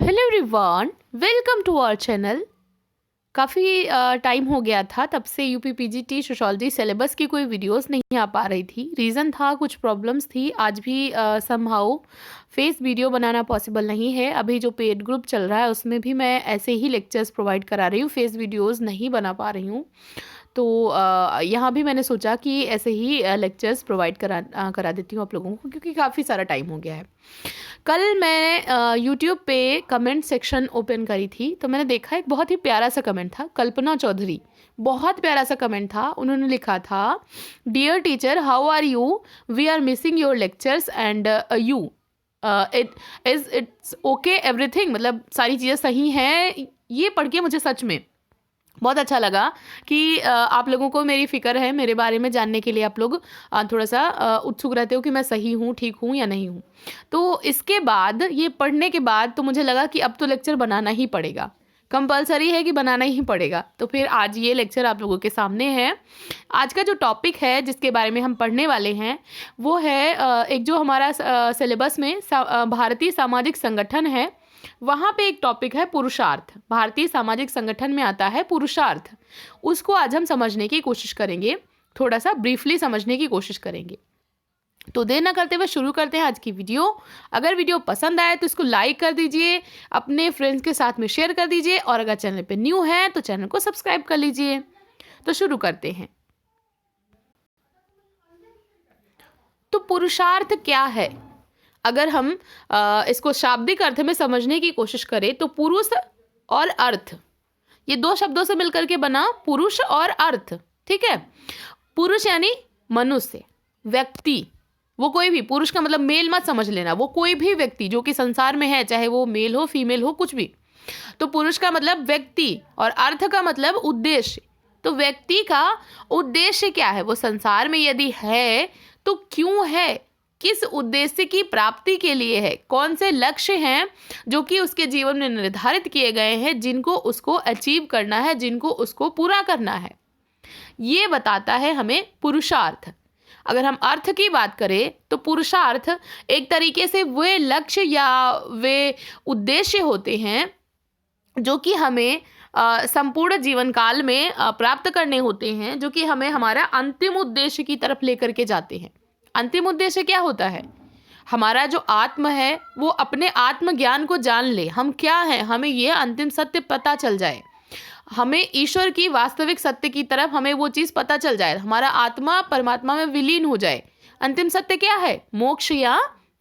Hello everyone, welcome to our channel. काफ़ी time हो गया था, तब से यूपी पीजीटी सोशोलॉजी सिलेबस की कोई वीडियोस नहीं आ पा रही थी। रीज़न था, कुछ प्रॉब्लम्स थी। आज भी समहाउ फेस वीडियो बनाना पॉसिबल नहीं है। अभी जो पेड ग्रुप चल रहा है उसमें भी मैं ऐसे ही लेक्चर्स प्रोवाइड करा रही हूँ, फेस वीडियोस नहीं बना पा रही हूँ। तो यहाँ भी मैंने सोचा कि ऐसे ही लेक्चर्स प्रोवाइड करा देती हूँ आप लोगों को, क्योंकि काफ़ी सारा टाइम हो गया है। कल मैं यूट्यूब पे कमेंट सेक्शन ओपन करी थी, तो मैंने देखा एक बहुत ही प्यारा सा कमेंट था। कल्पना चौधरी, बहुत प्यारा सा कमेंट था। उन्होंने लिखा था, dear teacher, how are you, we are missing your lectures and you it's okay everything. मतलब सारी चीज़ें सही हैं। ये पढ़ के मुझे सच में बहुत अच्छा लगा कि आप लोगों को मेरी फ़िक्र है, मेरे बारे में जानने के लिए आप लोग थोड़ा सा उत्सुक रहते हो कि मैं सही हूँ, ठीक हूँ या नहीं हूँ। तो इसके बाद, ये पढ़ने के बाद तो मुझे लगा कि अब तो लेक्चर बनाना ही पड़ेगा, कंपलसरी है कि बनाना ही पड़ेगा। तो फिर आज ये लेक्चर आप लोगों के सामने है। आज का जो टॉपिक है जिसके बारे में हम पढ़ने वाले हैं वो है एक जो हमारा सिलेबस में भारतीय सामाजिक संगठन है, वहाँ पे एक टॉपिक है पुरुषार्थ। भारतीय सामाजिक संगठन में आता है पुरुषार्थ। उसको आज हम समझने की कोशिश करेंगे, थोड़ा सा ब्रीफली समझने की कोशिश करेंगे। तो देर ना करते हुए शुरू करते हैं आज की वीडियो। अगर वीडियो पसंद आए तो इसको लाइक कर दीजिए, अपने फ्रेंड्स के साथ में शेयर कर दीजिए, और अगर चैनल पे न्यू है तो चैनल को सब्सक्राइब कर लीजिए। तो शुरू करते हैं। तो पुरुषार्थ क्या है? अगर हम इसको शाब्दिक अर्थ में समझने की कोशिश करें तो पुरुष और अर्थ, ये दो शब्दों से मिलकर के बना पुरुष और अर्थ। ठीक है, पुरुष यानी मनुष्य, व्यक्ति। वो कोई भी, पुरुष का मतलब मेल मत समझ लेना, वो कोई भी व्यक्ति जो कि संसार में है, चाहे वो मेल हो फीमेल हो, कुछ भी। तो पुरुष का मतलब व्यक्ति और अर्थ का मतलब उद्देश्य। तो व्यक्ति का उद्देश्य क्या है, वो संसार में यदि है तो क्यों है, किस उद्देश्य की प्राप्ति के लिए है, कौन से लक्ष्य हैं जो कि उसके जीवन में निर्धारित किए गए हैं, जिनको उसको अचीव करना है, जिनको उसको पूरा करना है, ये बताता है हमें पुरुषार्थ। अगर हम अर्थ की बात करें तो पुरुषार्थ एक तरीके से वे लक्ष्य या वे उद्देश्य होते हैं जो कि हमें संपूर्ण जीवन काल में प्राप्त करने होते हैं, जो कि हमें हमारा अंतिम उद्देश्य की तरफ लेकर के जाते हैं। अंतिम उद्देश्य क्या होता है? हमारा जो आत्म है वो अपने आत्मज्ञान को जान ले, हम क्या हैं, हमें यह अंतिम सत्य पता चल जाए, हमें ईश्वर की वास्तविक सत्य की तरफ हमें वो चीज़ पता चल जाए, हमारा आत्मा परमात्मा में विलीन हो जाए। अंतिम सत्य क्या है? मोक्ष या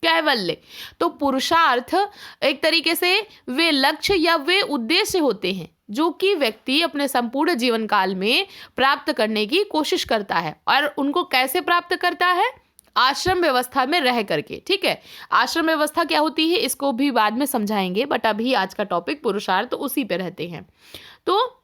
कैवल्य। तो पुरुषार्थ एक तरीके से वे लक्ष्य या वे उद्देश्य होते हैं जो कि व्यक्ति अपने संपूर्ण जीवन काल में प्राप्त करने की कोशिश करता है। और उनको कैसे प्राप्त करता है? आश्रम व्यवस्था में रह करके। ठीक है, आश्रम व्यवस्था क्या होती है इसको भी बाद में समझाएंगे, बट अभी आज का टॉपिक पुरुषार्थ, तो उसी पे रहते हैं। तो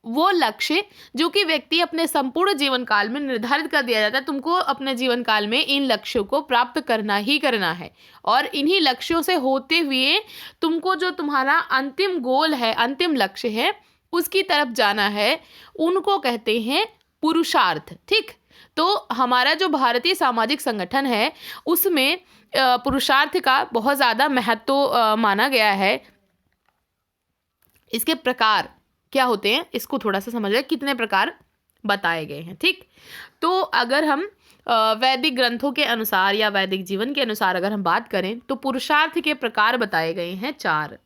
वो लक्ष्य जो कि व्यक्ति अपने संपूर्ण जीवन काल में निर्धारित कर दिया जाता है, तुमको अपने जीवन काल में इन लक्ष्यों को प्राप्त करना ही करना है, और इन्हीं लक्ष्यों से होते हुए तुमको जो तुम्हारा अंतिम गोल है, अंतिम लक्ष्य है, उसकी तरफ जाना है, उनको कहते हैं पुरुषार्थ। ठीक, तो हमारा जो भारतीय सामाजिक संगठन है उसमें पुरुषार्थ का बहुत ज़्यादा महत्व माना गया है। इसके प्रकार क्या होते हैं इसको थोड़ा सा समझ लें, कितने प्रकार बताए गए हैं। ठीक, तो अगर हम वैदिक ग्रंथों के अनुसार या वैदिक जीवन के अनुसार अगर हम बात करें तो पुरुषार्थ के प्रकार बताए गए हैं चार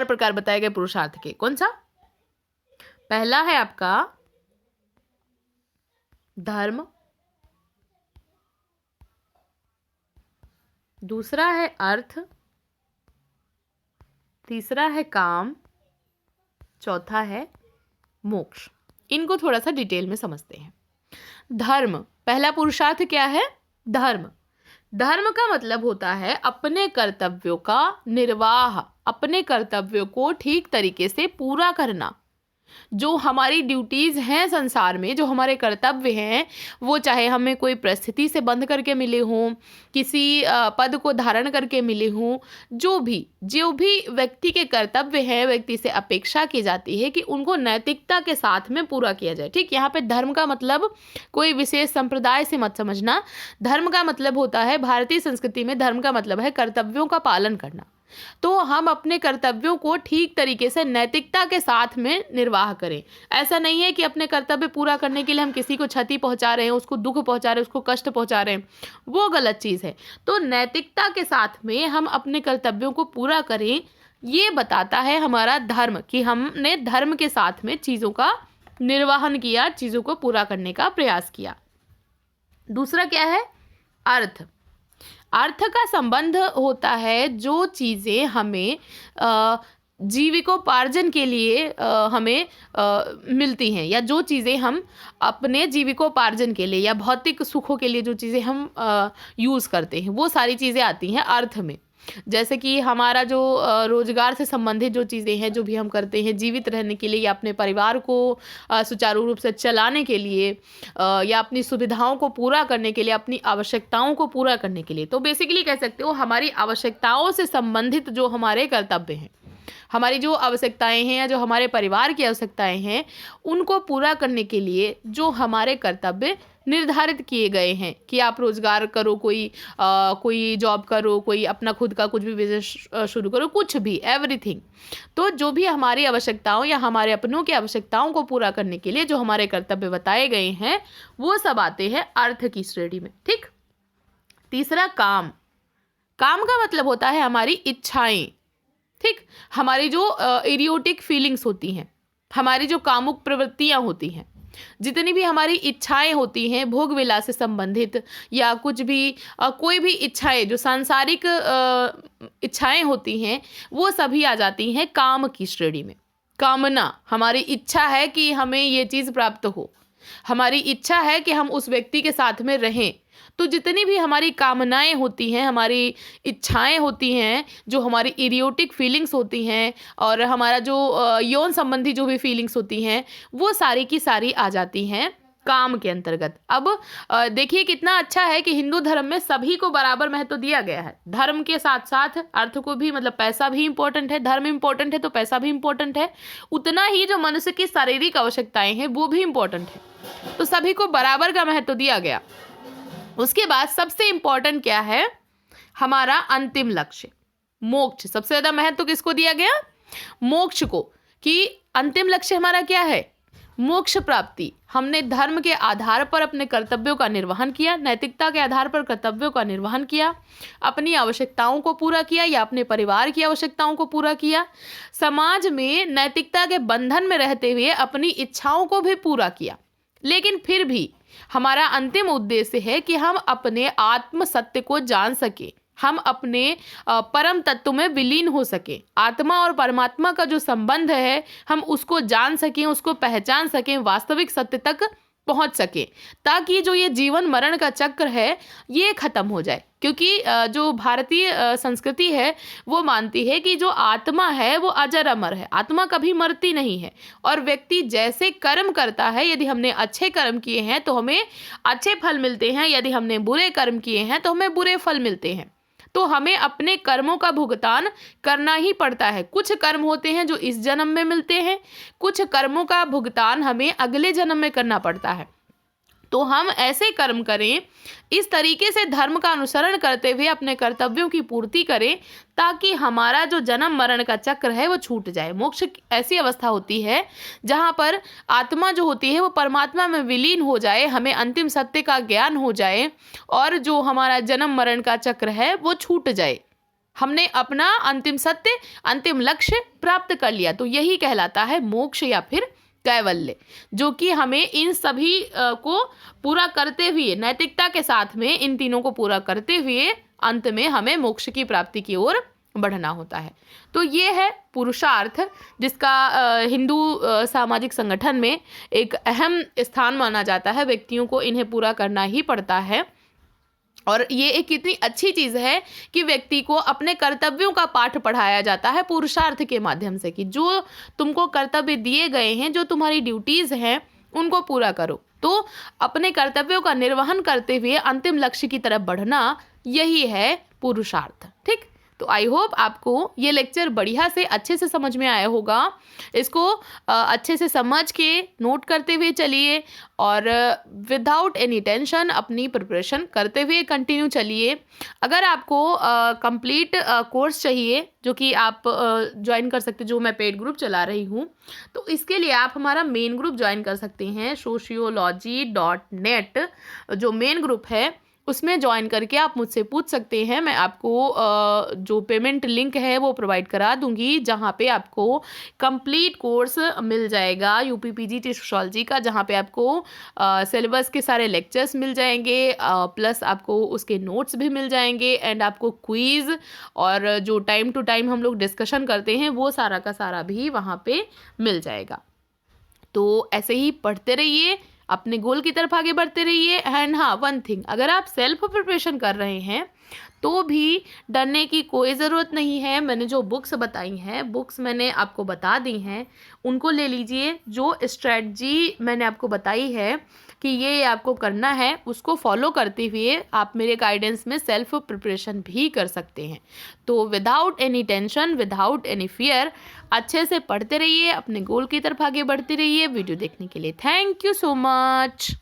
प्रकार बताए गए पुरुषार्थ के। कौन सा? पहला है आपका धर्म, दूसरा है अर्थ, तीसरा है काम, चौथा है मोक्ष। इनको थोड़ा सा डिटेल में समझते हैं। धर्म, पहला पुरुषार्थ क्या है? धर्म। धर्म का मतलब होता है अपने कर्तव्यों का निर्वाह, अपने कर्तव्यों को ठीक तरीके से पूरा करना। जो हमारी ड्यूटीज़ हैं संसार में, जो हमारे कर्तव्य हैं, वो चाहे हमें कोई परिस्थिति से बंध करके मिले हों, किसी पद को धारण करके मिले हों, जो भी व्यक्ति के कर्तव्य हैं, व्यक्ति से अपेक्षा की जाती है कि उनको नैतिकता के साथ में पूरा किया जाए। ठीक, यहाँ पे धर्म का मतलब कोई विशेष संप्रदाय से मत समझना। धर्म का मतलब होता है, भारतीय संस्कृति में धर्म का मतलब है कर्तव्यों का पालन करना। तो हम अपने कर्तव्यों को ठीक तरीके से नैतिकता के साथ में निर्वाह करें। ऐसा नहीं है कि अपने कर्तव्य पूरा करने के लिए हम किसी को क्षति पहुंचा रहे हैं, उसको दुख पहुंचा रहे हैं, उसको कष्ट पहुंचा रहे हैं, वो गलत चीज़ है। तो नैतिकता के साथ में हम अपने कर्तव्यों को पूरा करें, ये बताता है हमारा धर्म कि हमने धर्म के साथ में चीज़ों का निर्वहन किया, चीज़ों को पूरा करने का प्रयास किया। दूसरा क्या है? अर्थ। अर्थ का संबंध होता है जो चीज़ें हमें जीविकोपार्जन के लिए हमें मिलती हैं, या जो चीज़ें हम अपने जीविकोपार्जन के लिए या भौतिक सुखों के लिए जो चीज़ें हम यूज़ करते हैं, वो सारी चीज़ें आती हैं अर्थ में। जैसे कि हमारा जो रोजगार से संबंधित जो चीज़ें हैं, जो भी हम करते हैं जीवित रहने के लिए या अपने परिवार को सुचारू रूप से चलाने के लिए या अपनी सुविधाओं को पूरा करने के लिए, अपनी आवश्यकताओं को पूरा करने के लिए, तो बेसिकली कह सकते हो हमारी आवश्यकताओं से संबंधित जो हमारे कर्तव्य हैं, हमारी जो आवश्यकताएं हैं या जो हमारे परिवार की आवश्यकताएं हैं, उनको पूरा करने के लिए जो हमारे कर्तव्य निर्धारित किए गए हैं कि आप रोजगार करो, कोई जॉब करो, कोई अपना खुद का कुछ भी बिजनेस शुरू करो, कुछ भी, एवरीथिंग। तो जो भी हमारी आवश्यकताओं या हमारे अपनों की आवश्यकताओं को पूरा करने के लिए जो हमारे कर्तव्य बताए गए हैं, वो सब आते हैं अर्थ की श्रेणी में। ठीक। तीसरा काम। काम का मतलब होता है हमारी इच्छाएं। ठीक, हमारी जो इडियोटिक फीलिंग्स होती हैं, हमारी जो कामुक प्रवृत्तियां होती हैं, जितनी भी हमारी इच्छाएं होती हैं भोग विलास से संबंधित, या कुछ भी कोई भी इच्छाएं जो सांसारिक इच्छाएं होती हैं, वो सभी आ जाती हैं काम की श्रेणी में। कामना, हमारी इच्छा है कि हमें ये चीज़ प्राप्त हो, हमारी इच्छा है कि हम उस व्यक्ति के साथ में रहें। तो जितनी भी हमारी कामनाएं होती हैं, हमारी इच्छाएं होती हैं, जो हमारी इडियोटिक फीलिंग्स होती हैं, और हमारा जो यौन संबंधी जो भी फीलिंग्स होती हैं, वो सारी की सारी आ जाती हैं काम के अंतर्गत। अब देखिए कितना अच्छा है कि हिंदू धर्म में सभी को बराबर महत्व दिया गया है। धर्म के साथ साथ अर्थ को भी, मतलब पैसा भी इम्पोर्टेंट है, धर्म इम्पोर्टेंट है तो पैसा भी इम्पोर्टेंट है, उतना ही जो मनुष्य की शारीरिक आवश्यकताएं हैं वो भी इम्पोर्टेंट है। तो सभी को बराबर का महत्व दिया गया। उसके बाद सबसे इम्पोर्टेंट क्या है? हमारा अंतिम लक्ष्य मोक्ष। सबसे ज़्यादा महत्व किसको दिया गया? मोक्ष को। कि अंतिम लक्ष्य हमारा क्या है? मोक्ष प्राप्ति। हमने धर्म के आधार पर अपने कर्तव्यों का निर्वहन किया, नैतिकता के आधार पर कर्तव्यों का निर्वहन किया, अपनी आवश्यकताओं को पूरा किया या अपने परिवार की आवश्यकताओं को पूरा किया, समाज में नैतिकता के बंधन में रहते हुए अपनी इच्छाओं को भी पूरा किया। लेकिन फिर भी हमारा अंतिम उद्देश्य है कि हम अपने आत्म सत्य को जान सके, हम अपने परम तत्व में विलीन हो सके, आत्मा और परमात्मा का जो संबंध है हम उसको जान सकें, उसको पहचान सकें, वास्तविक सत्य तक पहुंच सके, ताकि जो ये जीवन मरण का चक्र है ये खत्म हो जाए। क्योंकि जो भारतीय संस्कृति है वो मानती है कि जो आत्मा है वो अजर अमर है, आत्मा कभी मरती नहीं है, और व्यक्ति जैसे कर्म करता है, यदि हमने अच्छे कर्म किए हैं तो हमें अच्छे फल मिलते हैं, यदि हमने बुरे कर्म किए हैं तो हमें बुरे फल मिलते हैं। तो हमें अपने कर्मों का भुगतान करना ही पड़ता है। कुछ कर्म होते हैं जो इस जन्म में मिलते हैं, कुछ कर्मों का भुगतान हमें अगले जन्म में करना पड़ता है। तो हम ऐसे कर्म करें, इस तरीके से धर्म का अनुसरण करते हुए अपने कर्तव्यों की पूर्ति करें, ताकि हमारा जो जन्म मरण का चक्र है वो छूट जाए। मोक्ष ऐसी अवस्था होती है जहाँ पर आत्मा जो होती है वो परमात्मा में विलीन हो जाए, हमें अंतिम सत्य का ज्ञान हो जाए, और जो हमारा जन्म मरण का चक्र है वो छूट जाए। हमने अपना अंतिम सत्य, अंतिम लक्ष्य प्राप्त कर लिया। तो यही कहलाता है मोक्ष या फिर कैवल्य, जो कि हमें इन सभी को पूरा करते हुए, नैतिकता के साथ में इन तीनों को पूरा करते हुए अंत में हमें मोक्ष की प्राप्ति की ओर बढ़ना होता है। तो ये है पुरुषार्थ, जिसका हिंदू सामाजिक संगठन में एक अहम स्थान माना जाता है। व्यक्तियों को इन्हें पूरा करना ही पड़ता है। और ये एक कितनी अच्छी चीज़ है कि व्यक्ति को अपने कर्तव्यों का पाठ पढ़ाया जाता है पुरुषार्थ के माध्यम से, कि जो तुमको कर्तव्य दिए गए हैं, जो तुम्हारी ड्यूटीज़ हैं, उनको पूरा करो। तो अपने कर्तव्यों का निर्वहन करते हुए अंतिम लक्ष्य की तरफ बढ़ना, यही है पुरुषार्थ। ठीक, तो आई होप आपको ये लेक्चर बढ़िया से अच्छे से समझ में आया होगा। इसको अच्छे से समझ के नोट करते हुए चलिए और विदाउट एनी टेंशन अपनी प्रिपरेशन करते हुए कंटिन्यू चलिए। अगर आपको कंप्लीट कोर्स चाहिए जो कि आप ज्वाइन कर सकते, जो मैं पेड ग्रुप चला रही हूँ, तो इसके लिए आप हमारा मेन ग्रुप ज्वाइन कर सकते हैं, sociology.net जो मेन ग्रुप है उसमें ज्वाइन करके आप मुझसे पूछ सकते हैं। मैं आपको जो पेमेंट लिंक है वो प्रोवाइड करा दूंगी, जहाँ पे आपको कंप्लीट कोर्स मिल जाएगा यूपीपीजीटी सोशियोलॉजी का, जहाँ पे आपको सिलेबस के सारे लेक्चर्स मिल जाएंगे, प्लस आपको उसके नोट्स भी मिल जाएंगे, एंड आपको क्विज़ और जो टाइम टू टाइम हम लोग डिस्कशन करते हैं वो सारा का सारा भी वहाँ पे मिल जाएगा। तो ऐसे ही पढ़ते रहिए, अपने गोल की तरफ आगे बढ़ते रहिए। एंड हाँ, वन थिंग, अगर आप सेल्फ प्रिपरेशन कर रहे हैं तो भी डरने की कोई ज़रूरत नहीं है। मैंने जो बुक्स बताई हैं, बुक्स मैंने आपको बता दी हैं, उनको ले लीजिए। जो स्ट्रेटजी मैंने आपको बताई है कि ये आपको करना है, उसको फॉलो करते हुए आप मेरे गाइडेंस में सेल्फ प्रिपरेशन भी कर सकते हैं। तो without any tension, without any fear, अच्छे से पढ़ते रहिए, अपने गोल की तरफ आगे बढ़ते रहिए। वीडियो देखने के लिए थैंक यू सो मच।